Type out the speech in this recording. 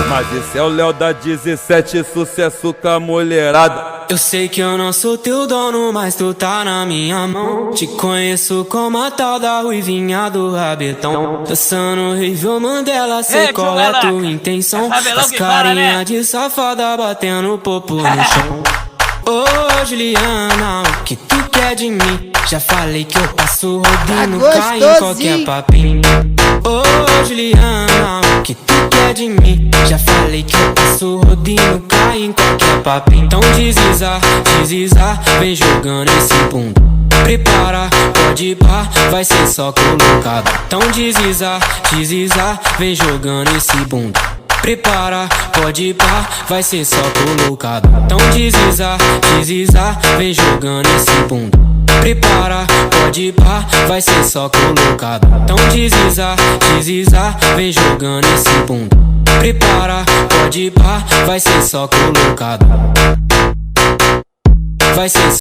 Mas esse é o Léo da 17, sucesso com a mulherada. Eu sei que eu não sou teu dono, mas tu tá na minha mão. Te conheço como a tal da ruivinha do rabetão. Dançando Rivel Mandela, sei qual é tua intenção. As carinha de safada batendo popo no chão. Ô Juliana, o que tu quer de mim? Já falei que eu passo rodando, cai em qualquer papinho. Ô Juliana, o que tu quer de mim? Já falei que eu passo rodinho, cai em qualquer papinho. Então desliza, vem jogando esse bunda. Prepara, pode ir pá, vai ser só colocado. Então desliza, vem jogando esse bunda. Prepara, pode ir pá, vai ser só colocado. Então desliza, vem jogando esse bunda. Prepara, pode ir pá, vai ser só colocado. Então desliza, vem jogando esse bunda. Prepara, pode ir pá, vai ser só colocado. Vai ser